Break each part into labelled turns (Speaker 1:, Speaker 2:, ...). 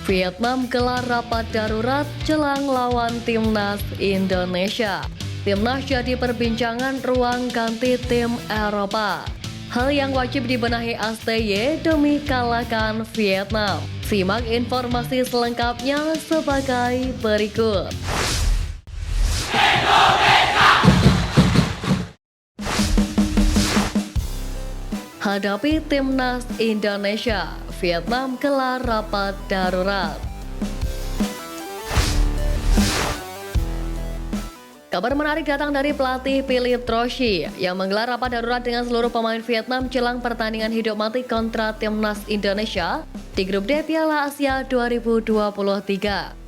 Speaker 1: Vietnam gelar rapat darurat jelang lawan Timnas Indonesia. Timnas jadi perbincangan ruang ganti tim Eropa. Hal yang wajib dibenahi ASTY demi kalahkan Vietnam. Simak informasi selengkapnya sebagai berikut. Hadapi Timnas Indonesia, Vietnam gelar rapat darurat. Kabar menarik datang dari pelatih Philippe Troche yang menggelar rapat darurat dengan seluruh pemain Vietnam jelang pertandingan hidup mati kontra Timnas Indonesia di grup D Piala Asia 2023.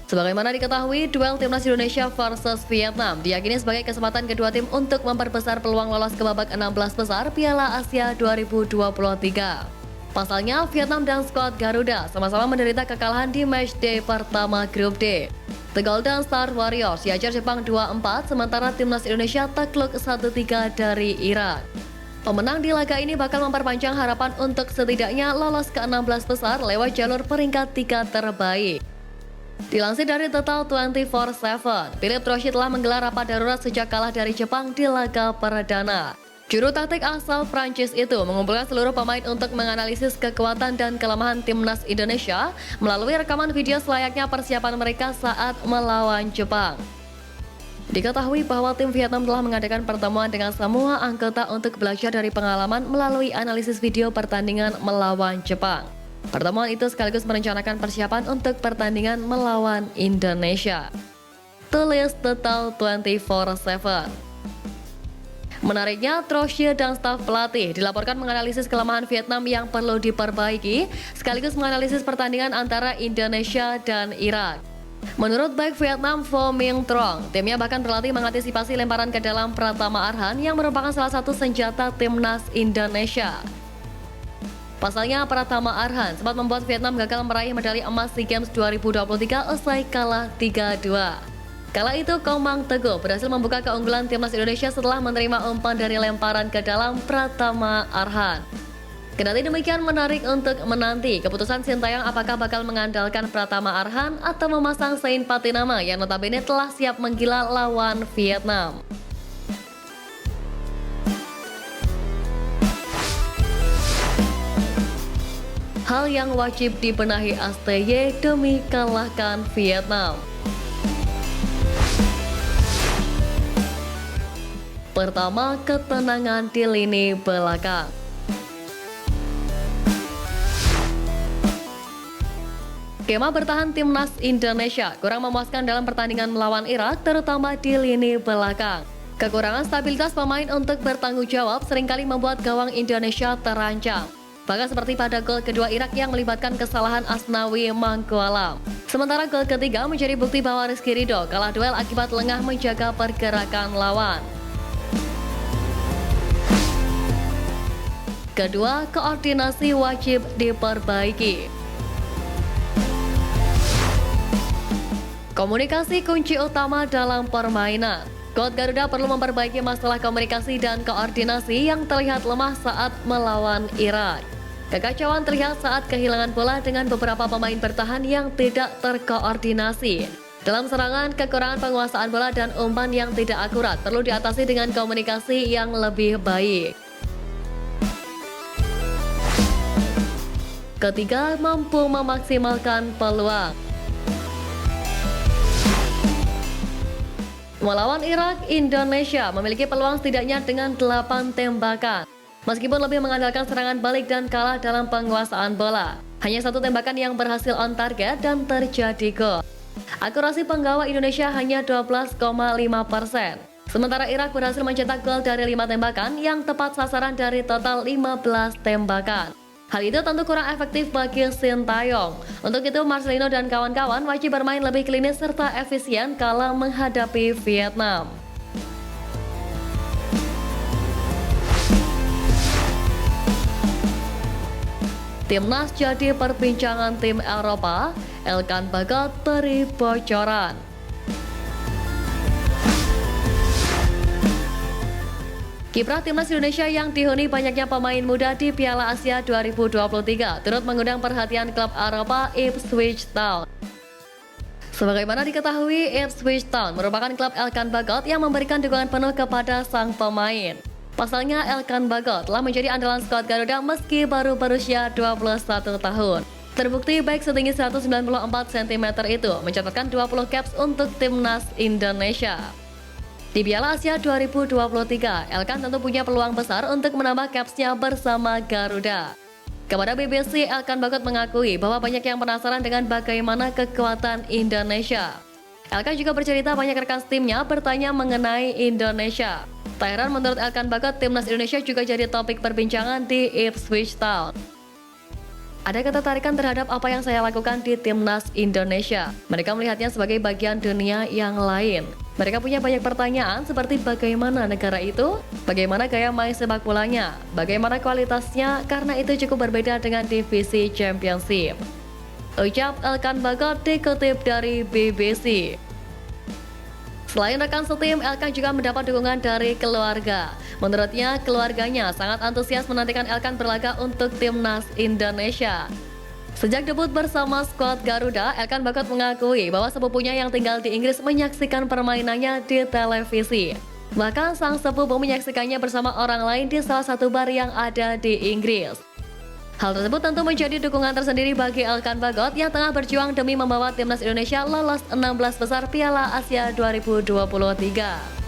Speaker 1: Sebagaimana diketahui, duel Timnas Indonesia versus Vietnam diyakini sebagai kesempatan kedua tim untuk memperbesar peluang lolos ke babak 16 besar Piala Asia 2023. Pasalnya, Vietnam dan skuad Garuda sama-sama menderita kekalahan di matchday pertama grup D. The Golden Star Warriors diajar Jepang 2-4, sementara Timnas Indonesia takluk 1-3 dari Irak. Pemenang di laga ini bakal memperpanjang harapan untuk setidaknya lolos ke 16 besar lewat jalur peringkat 3 terbaik. Dilansir dari Total 24/7, Philippe Troche telah menggelar rapat darurat sejak kalah dari Jepang di laga perdana. Juru taktik asal Prancis itu mengumpulkan seluruh pemain untuk menganalisis kekuatan dan kelemahan Timnas Indonesia melalui rekaman video selayaknya persiapan mereka saat melawan Jepang. Diketahui bahwa tim Vietnam telah mengadakan pertemuan dengan semua anggota untuk belajar dari pengalaman melalui analisis video pertandingan melawan Jepang. Pertemuan itu sekaligus merencanakan persiapan untuk pertandingan melawan Indonesia. Tulis Total 24/7. Menariknya, Troche dan staf pelatih dilaporkan menganalisis kelemahan Vietnam yang perlu diperbaiki, sekaligus menganalisis pertandingan antara Indonesia dan Irak. Menurut back Vietnam Pho Minh Trong, timnya bahkan berlatih mengantisipasi lemparan ke dalam Pratama Arhan yang merupakan salah satu senjata Timnas Indonesia. Pasalnya, Pratama Arhan sempat membuat Vietnam gagal meraih medali emas SEA Games 2023 usai kalah 3-2. Kala itu, Komang Teguh berhasil membuka keunggulan Timnas Indonesia setelah menerima umpan dari lemparan ke dalam Pratama Arhan. Kendati demikian, menarik untuk menanti keputusan Sintayong apakah bakal mengandalkan Pratama Arhan atau memasang Sain Patinama yang notabene telah siap menggila lawan Vietnam. Hal yang wajib dibenahi ASTY demi kalahkan Vietnam. Pertama, ketenangan di lini belakang. Skema bertahan Timnas Indonesia kurang memuaskan dalam pertandingan melawan Irak, terutama di lini belakang. Kekurangan stabilitas pemain untuk bertanggung jawab seringkali membuat gawang Indonesia terancam. Bahkan seperti pada gol kedua Irak yang melibatkan kesalahan Asnawi Mangkualam. Sementara gol ketiga menjadi bukti bahwa Rizky Ridho kalah duel akibat lengah menjaga pergerakan lawan. Kedua, koordinasi wajib diperbaiki. Komunikasi kunci utama dalam permainan. Skuad Garuda perlu memperbaiki masalah komunikasi dan koordinasi yang terlihat lemah saat melawan Irak. Kekacauan terlihat saat kehilangan bola dengan beberapa pemain bertahan yang tidak terkoordinasi. Dalam serangan, kekurangan penguasaan bola dan umpan yang tidak akurat perlu diatasi dengan komunikasi yang lebih baik. Ketiga, mampu memaksimalkan peluang. Melawan Irak, Indonesia memiliki peluang setidaknya dengan 8 tembakan. Meskipun lebih mengandalkan serangan balik dan kalah dalam penguasaan bola. Hanya satu tembakan yang berhasil on target dan terjadi gol. Akurasi penggawa Indonesia hanya 12,5%. Sementara Irak berhasil mencetak gol dari 5 tembakan yang tepat sasaran dari total 15 tembakan. Hal itu tentu kurang efektif bagi Sintayong. Untuk itu, Marcelino dan kawan-kawan wajib bermain lebih klinis serta efisien kala menghadapi Vietnam. Timnas jadi perbincangan tim Eropa, Elkan Bagot beri bocoran. Kiprah timnas Indonesia yang dihuni banyaknya pemain muda di Piala Asia 2023 turut mengundang perhatian klub Eropa Ipswich Town. Sebagaimana diketahui, Ipswich Town merupakan klub Elkan Bagot yang memberikan dukungan penuh kepada sang pemain. Pasalnya, Elkan Bagot telah menjadi andalan skuad Garuda meski baru berusia 21 tahun. Terbukti baik setinggi 194 cm itu mencatatkan 20 caps untuk timnas Indonesia. Di Piala Asia 2023, Elkan tentu punya peluang besar untuk menambah capsnya bersama Garuda. Kepada BBC, Elkan Bagot mengakui bahwa banyak yang penasaran dengan bagaimana kekuatan Indonesia. Elkan juga bercerita banyak rekan timnya bertanya mengenai Indonesia. Tak heran menurut Elkan Bagot, timnas Indonesia juga jadi topik perbincangan di Ipswich Town. Ada ketertarikan terhadap apa yang saya lakukan di timnas Indonesia. Mereka melihatnya sebagai bagian dunia yang lain. Mereka punya banyak pertanyaan seperti bagaimana negara itu, bagaimana gaya main sepak bolanya, bagaimana kualitasnya, karena itu cukup berbeda dengan divisi Championship. Ucap Elkan Bagot dikutip dari BBC. Selain rekan setim, Elkan juga mendapat dukungan dari keluarga. Menurutnya, keluarganya sangat antusias menantikan Elkan berlaga untuk timnas Indonesia. Sejak debut bersama skuad Garuda, Elkan Bagot mengakui bahwa sepupunya yang tinggal di Inggris menyaksikan permainannya di televisi. Bahkan sang sepupu menyaksikannya bersama orang lain di salah satu bar yang ada di Inggris. Hal tersebut tentu menjadi dukungan tersendiri bagi Elkan Bagot yang tengah berjuang demi membawa timnas Indonesia lolos 16 besar Piala Asia 2023.